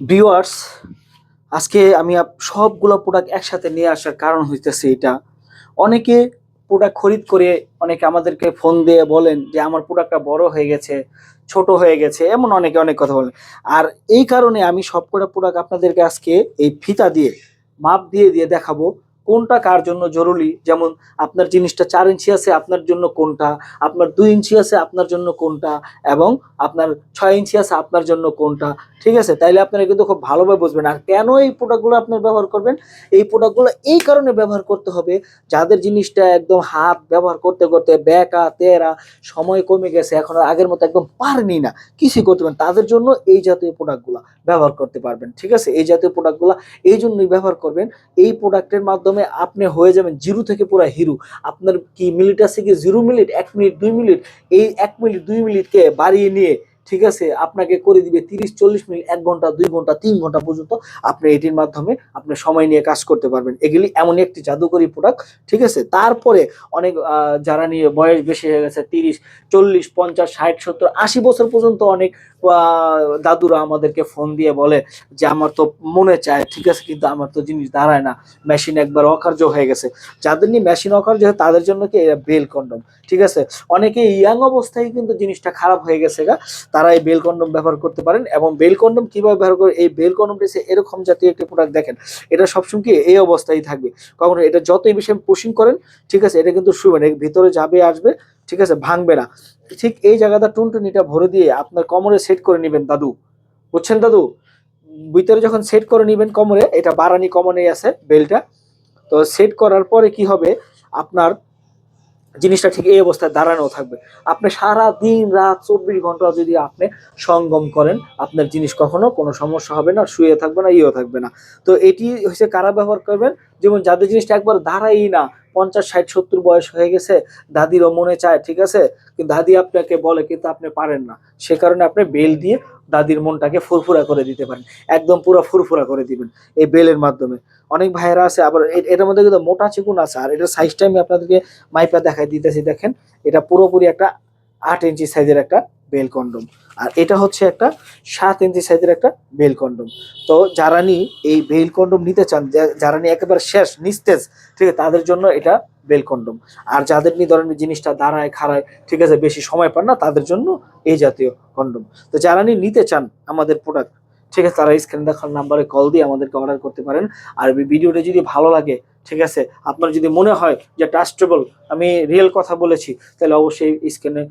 Viewers, আজকে আমি সবগুলো প্রোডাক্ট একসাথে নিয়ে আসার কারণ হইতেছে এটা। অনেকে প্রোডাক্ট খরিদ করে অনেকে আমাদেরকে ফোন দিয়ে বলেন যে আমার প্রোডাক্টটা বড় হয়ে গেছে, ছোট হয়ে গেছে, এমন অনেকে অনেক কথা বলেন। আর এই কারণে আমি সবকটা প্রোডাক্ট আপনাদেরকে আজকে এই ফিতা দিয়ে মাপ দিয়ে দিয়ে দেখাবো কোনটা কার জন্য জরুরি। যেমন আপনার জিনিসটা 4 ইঞ্চি আছে, আপনার জন্য কোনটা, আপনার 2 ইঞ্চি আছে আপনার জন্য কোনটা, এবং আপনার 6 ইঞ্চি আছে আপনার জন্য কোনটা। ঠিক আছে, তাইলে আপনারা কিন্তু খুব ভালোভাবে বুঝবেন। আর কেন এই প্রোডাক্টগুলো আপনার ব্যবহার করবেন, এই প্রোডাক্টগুলো এই কারণে ব্যবহার করতে হবে, যাদের জিনিসটা একদম হাত ব্যবহার করতে করতে বেঁকা তেরা সময় কমে গেছে, এখন আর আগের মতো একদম পারেনি না কিছুই করতে পারেন, তাদের জন্য এই জাতীয় প্রোডাক্টগুলো ব্যবহার করতে পারবেন। ঠিক আছে, এই জাতীয় প্রোডাক্টগুলো এই জন্যই ব্যবহার করবেন। এই প্রোডাক্টের মাধ্যমে আপনি হয়ে যাবেন জিরো থেকে পুরো হিরো। আপনার কি মিনিট আছে কি 0 মিনিট, 1 মিনিট 2 মিনিট, এই 1 মিনিট 2 মিনিটকে বাড়িয়ে নিয়ে ঠিক আছে আপনাকে করে দিবে 30-40 মিনিট, 1 ঘন্টা 2 ঘন্টা 3 ঘন্টা পর্যন্ত আপনি এটির মাধ্যমে আপনি সময় নিয়ে কাজ করতে পারবেন। এগুলি এমন একটি জাদুকরী প্রোডাক্ট। ঠিক আছে, তারপরে অনেক যারা নিয়ে বয়স বেশি হয়ে গেছে, 30-40-50-60-70-80 বছর পর্যন্ত অনেক দাদুরা আমাদেরকে ফোন দিয়ে বলে যে আমার তো মনে চায়, ঠিক আছে, কিন্তু আমার তো জিনিস দাঁড়ায় না, মেশিন একবার অকার্য হয়ে গেছে। যাদের নিয়ে মেশিন অকার্য হয় তাদের জন্য কি বেল কন্ডম। ঠিক আছে, অনেকে ইয়াং অবস্থায় কিন্তু জিনিসটা খারাপ হয়ে গেছে গা, তারা এই বেল কন্ডম ব্যবহার করতে পারেন। এবং বেল কন্ডম কিভাবে ব্যবহার করে, এই বেল কন্ডমটি এরকম জাতীয় একটি প্রোডাক্ট দেখেন, এটা সবসময় কি এই অবস্থায় থাকবে, কখনো এটা যতই বেশি পুশিং করেন, ঠিক আছে, এটা কিন্তু শুবেন, এর ভিতরে যাবে আসবে, ঠিক আছে, ভাঙবে না। ঠিক এই জায়গাটা টুনটুনিটা ভরে দিয়ে আপনার কোমরে সেট করে নেবেন দাদু, বুঝছেন দাদু? ভিতরে যখন সেট করে নেবেন কোমরে, এটা বারানি কোমরে আছে বেলটা, তো সেট করার পরে কি হবে, আপনার জিনিসটা ঠিক এই অবস্থায় দাঁড়ানো থাকবে। আপনি সারা দিন রাত 24 ঘন্টা যদি আপনি সঙ্গম করেন, আপনার জিনিস কখনো কোনো সমস্যা হবে না, শুয়ে থাকবে না, ইয়েও থাকবে না। তো এটি হচ্ছে কারা ব্যবহার করবেন, যেমন যাদের জিনিসটা একবার দাঁড়াই না, 50-60-70 বয়স হয়ে গেছে, দাদিরও মনে চায়, ঠিক আছে, কিন্তু দাদি আপনাকে বলে কিন্তু আপনি পারেন না, সে কারণে আপনি বেল দিয়ে দাদির মনটাকে ফুরফুরা করে দিতে পারেন, একদম পুরো ফুরফুরা করে দিবেন এই বেলের মাধ্যমে। অনেক ভাইয়েরা আছে আবার এটার মধ্যে কিন্তু মোটা চিকুন আছে, আর এটার সাইজটা আমি আপনাদেরকে মাইপা দেখাই দিতেছি, দেখেন এটা পুরোপুরি একটা 8 ইঞ্চি সাইজের একটা বেল কন্ডম, আর এটা হচ্ছে একটা 7 ইঞ্চি সাইজের একটা বেল কন্ডম। তো যারা নি এই বেল কন্ডম নিতে চান, যারা নি একেবারে শেষ নিস্তেজ, ঠিক আছে, তাদের জন্য এটা বেল কন্ডম। আর যাদের নি ধরেন জিনিসটা দাঁড়ায় খাড়ায়, ঠিক আছে, বেশি সময় পান না, তাদের জন্য এই জাতীয় কন্ডম। তো যারা নি নিতে চান আমাদের প্রোডাক্ট, ঠিক আছে, তারা স্ক্রিনে দেখার নাম্বারে কল দিয়ে আমাদেরকে অর্ডার করতে পারেন। আর ভিডিওটা যদি ভালো লাগে, ঠিক আছে, আপনার যদি মনে হয় যে ট্রাস্টেবল, আমি রিয়েল কথা বলেছি, তাহলে অবশ্যই স্ক্রিনে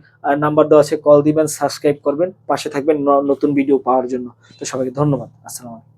নাম্বার দেওয়া আছে, কল দিবেন, সাবস্ক্রাইব করবেন, পাশে থাকবেন নতুন ভিডিও পাওয়ার জন্য। তো সবাইকে ধন্যবাদ, আসসালামু আলাইকুম।